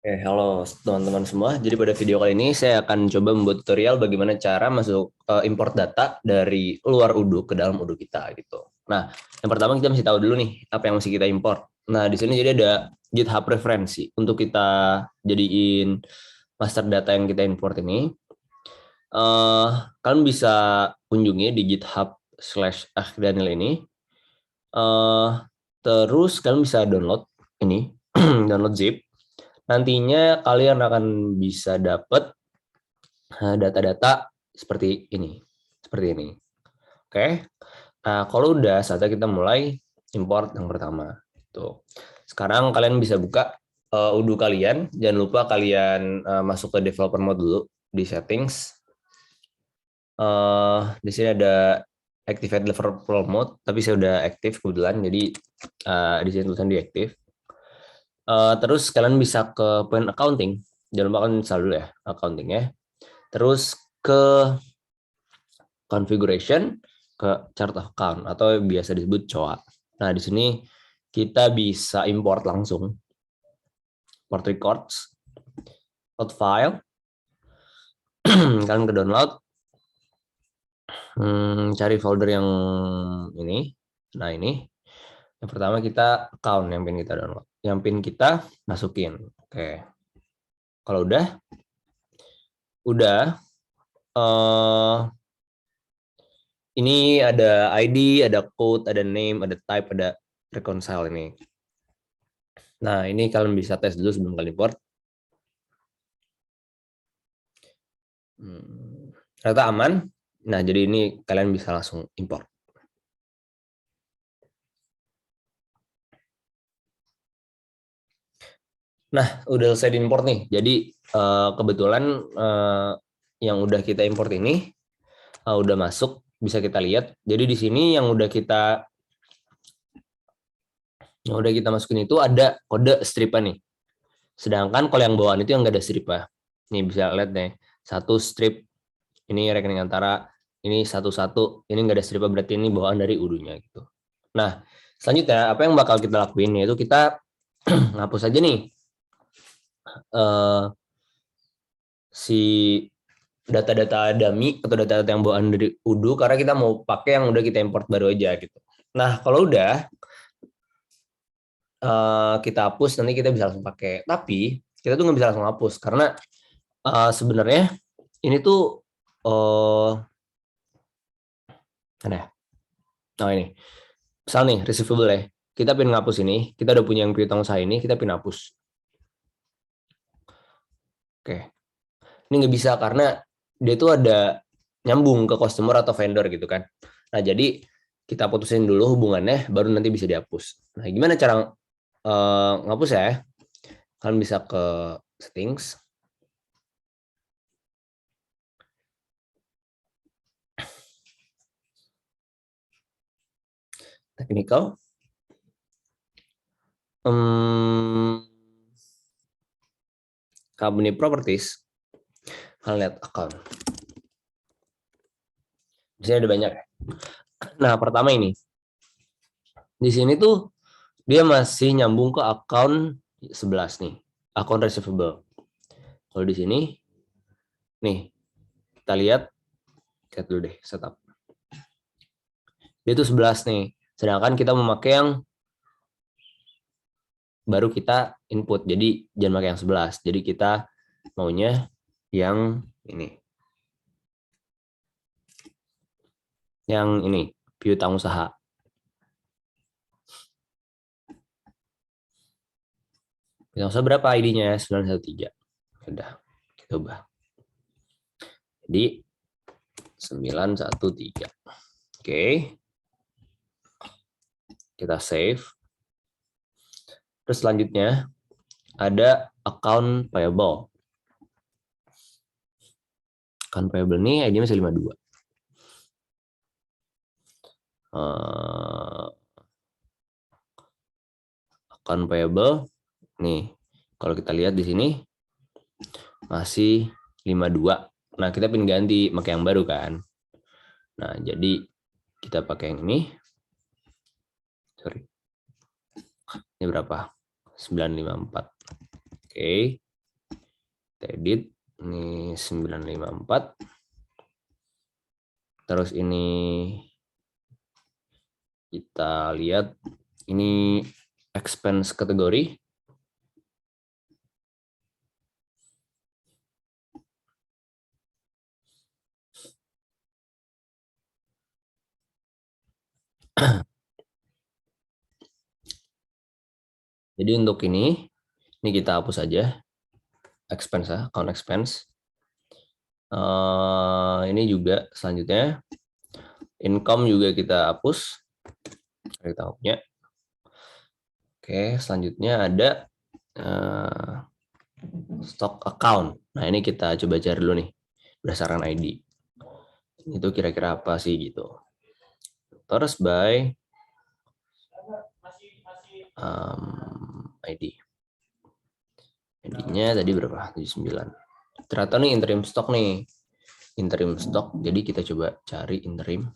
Halo teman-teman semua. Jadi pada video kali ini saya akan coba membuat tutorial bagaimana cara masuk import data dari luar Odoo ke dalam Odoo kita gitu. Nah, yang pertama kita mesti tahu dulu nih apa yang mesti kita import. Nah, di sini jadi ada GitHub referensi untuk kita jadiin master data yang kita import ini. Eh, Kalian bisa kunjungi di GitHub/akhdaniel ini. Eh, Terus kalian bisa download ini, download zip. Nantinya kalian akan bisa dapat data-data seperti ini. Seperti ini. Oke. Nah, kalau udah saatnya kita mulai import yang pertama. Tuh. Sekarang kalian bisa buka Odoo kalian. Jangan lupa kalian masuk ke developer mode dulu di settings. Di sini ada activate developer mode, tapi saya udah aktif kebetulan, jadi di sini tulisan diaktif. Terus kalian bisa ke point accounting. Jangan lupa kalian install dulu ya accountingnya. Terus ke configuration, ke chart of account atau biasa disebut COA. Nah, di sini kita bisa import langsung. Import records, load file, kalian ke download, cari folder yang ini. Nah, ini. Yang pertama kita account yang pin kita download. Yang pin kita masukin. Oke. Kalau udah ini ada ID, ada code, ada name, ada type, ada reconcile ini. Nah, ini kalian bisa tes dulu sebelum kalian import. Ternyata aman. Nah, jadi ini kalian bisa langsung import. Nah, udah selesai diimport nih. Jadi kebetulan yang udah kita import ini udah masuk, bisa kita lihat. Jadi di sini yang udah kita masukin itu ada kode strip nih. Sedangkan kalau yang bawaan itu yang nggak ada strip ya. Nih bisa lihat nih, satu strip ini rekening antara, ini satu-satu, ini nggak ada strip berarti ini bawaan dari Odoo-nya gitu. Nah, selanjutnya apa yang bakal kita lakuin yaitu kita ngapus aja nih si data-data dummy atau data-data yang bawaan dari Odoo karena kita mau pakai yang udah kita import baru aja gitu. Nah, kalau udah kita hapus nanti kita bisa langsung pakai. Tapi kita tuh nggak bisa langsung hapus karena sebenarnya ini tuh mana ya? Oh ini. Misal nih receivable ya. Kita pengen ngapus ini, kita udah punya yang piutang usaha ini, kita pengen hapus. Oke. Ini nggak bisa karena dia tuh ada nyambung ke customer atau vendor gitu kan. Nah, jadi kita putusin dulu hubungannya baru nanti bisa dihapus. Nah, gimana cara ngapus ya? Kalian bisa ke settings, technical, company properties, kalian lihat account. Di sini ada banyak. Nah, pertama ini. Di sini tuh dia masih nyambung ke account 11 nih, account receivable. Kalau di sini nih, kita lihat dulu deh setup. Dia tuh 11 nih. Sedangkan kita memakai yang baru kita input. Jadi jangan pakai yang 11. Jadi kita maunya yang ini. Yang ini, piutang usaha. Piutang usaha berapa ID-nya? 913. Udah, kita ubah. Jadi 913. Oke. Kita save. Terus selanjutnya ada account payable. Account payable ini ID masih 52. Account payable nih. Kalau kita lihat di sini masih 52. Nah, kita pengen ganti pakai yang baru kan. Nah, jadi kita pakai yang ini. Sorry. Ini berapa? 954. Oke. Kita edit, ini 954. Terus ini kita lihat, ini expense kategori. Jadi untuk ini kita hapus aja expense ya, account expense. Ini juga selanjutnya income juga kita hapus. Kita punya. Oke, selanjutnya ada stock account. Nah ini kita coba cari dulu nih berdasarkan ID. Itu kira-kira apa sih gitu. Terus by ID. ID-nya tadi berapa? 79. Ternyata nih interim stock nih. Interim stock. Jadi kita coba cari interim.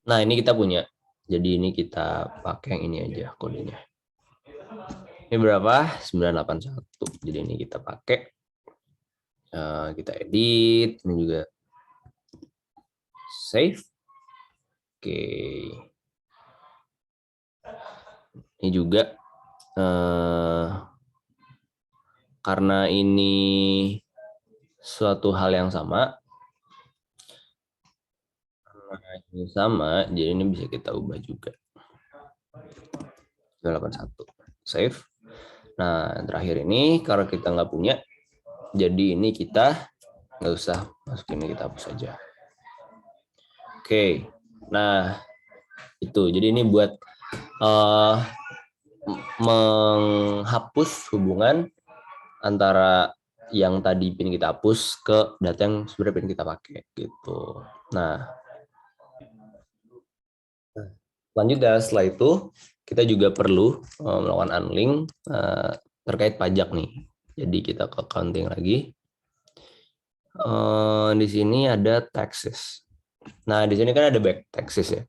Nah, ini kita punya. Jadi ini kita pakai yang ini aja kodenya. Ini berapa? 981. Jadi ini kita pakai. Kita edit. Ini juga save. Oke. Ini juga karena ini suatu hal yang sama, jadi ini bisa kita ubah juga. 981 save. Nah terakhir ini kalau kita nggak punya, jadi ini kita nggak usah masukin, ini kita hapus saja. Oke, nah itu jadi ini buat menghapus hubungan antara yang tadi pin kita hapus ke data yang sebenarnya pin kita pakai gitu. Nah, lanjutnya setelah itu kita juga perlu melakukan unlink terkait pajak nih. Jadi kita ke accounting lagi. Di sini ada taxes. Nah, di sini kan ada back taxes ya.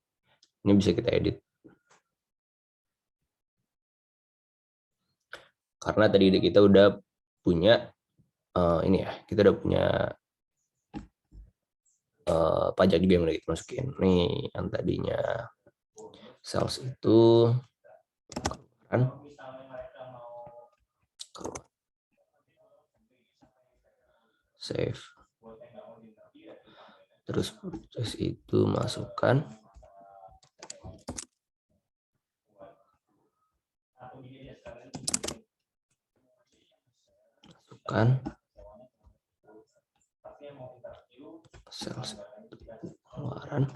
Ini bisa kita edit. Karena tadi kita udah punya ini ya, kita udah punya pajak juga yang udah kita masukin. Nih yang tadinya sales itu kan save. Terus purchase itu masukkan. Sales pengeluaran.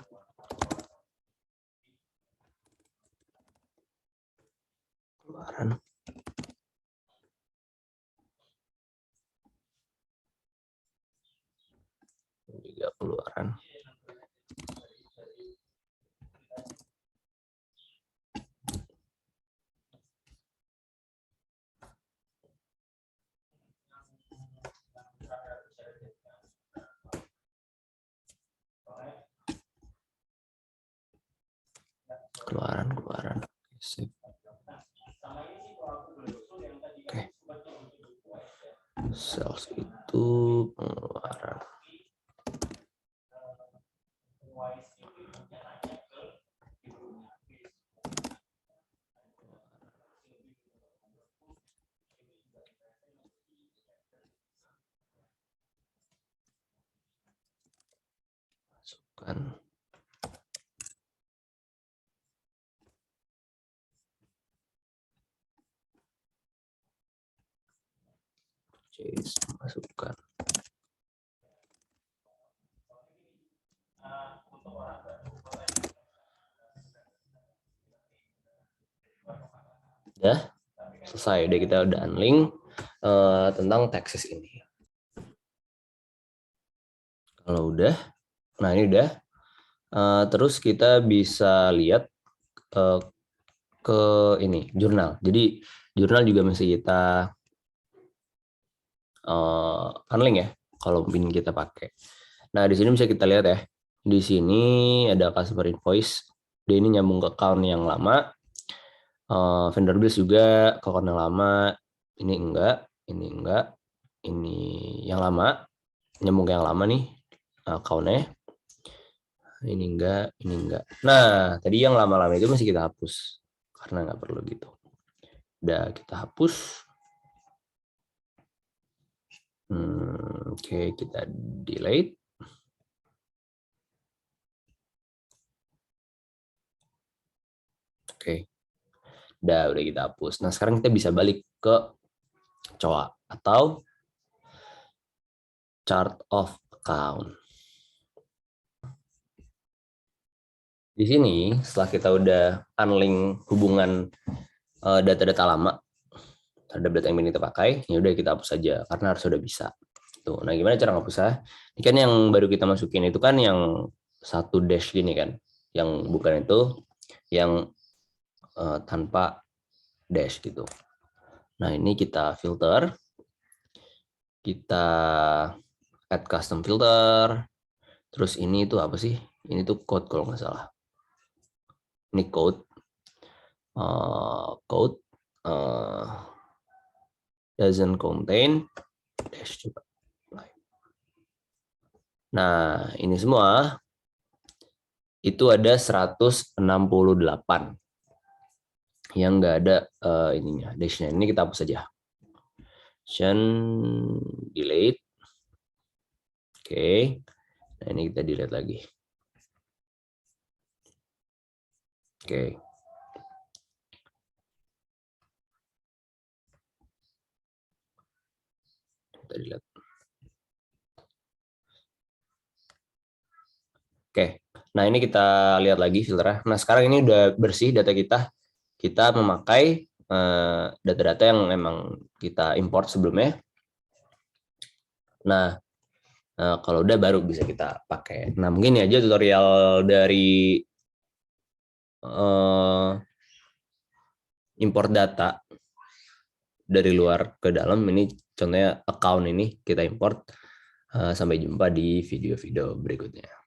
Juga keluaran. Keluaran. Oke. Sales itu pengeluaran. Masukkan. Masukkan. Ya, selesai. Udah kita udah unlink tentang taxes ini. Kalau udah, nah ini udah. Terus kita bisa lihat ke ini jurnal. Jadi jurnal juga mesti kita unlink ya kalau pin kita pakai. Nah di sini bisa kita lihat ya. Di sini ada customer invoice. Dia ini nyambung ke account yang lama. Vendor bills juga ke account yang lama. Ini enggak. ini enggak, ini yang lama, nyambung ke yang lama nih account-nya. Ini enggak, ini enggak. Nah, tadi yang lama-lama itu masih kita hapus karena nggak perlu gitu. Udah kita hapus. Oke, kita delete. Oke. Udah kita hapus. Nah, sekarang kita bisa balik ke COA atau chart of account. Di sini setelah kita udah unlink hubungan data-data lama terhadap data yang ini kita pakai, ya udah kita hapus saja karena harus sudah bisa. Tuh, nah gimana cara ngapusnya? Ini kan yang baru kita masukin itu kan yang satu dash gini kan, yang bukan itu, yang tanpa dash gitu. Nah ini kita filter, kita add custom filter, terus ini itu apa sih? Ini tuh code kalau nggak salah. Ini code, doesn't contain dash juga. Nah ini semua itu ada 168 yang nggak ada ininya dashnya. Ini kita hapus saja. Delete. Oke. Nah ini kita delete lagi. Oke. Kita delete. Oke. Nah ini kita lihat lagi filternya. Nah sekarang ini udah bersih data kita. Kita memakai data-data yang memang kita import sebelumnya. Nah kalau udah baru bisa kita pakai. Nah mungkin aja tutorial dari import data dari luar ke dalam. Ini contohnya account ini kita import. Sampai jumpa di video-video berikutnya.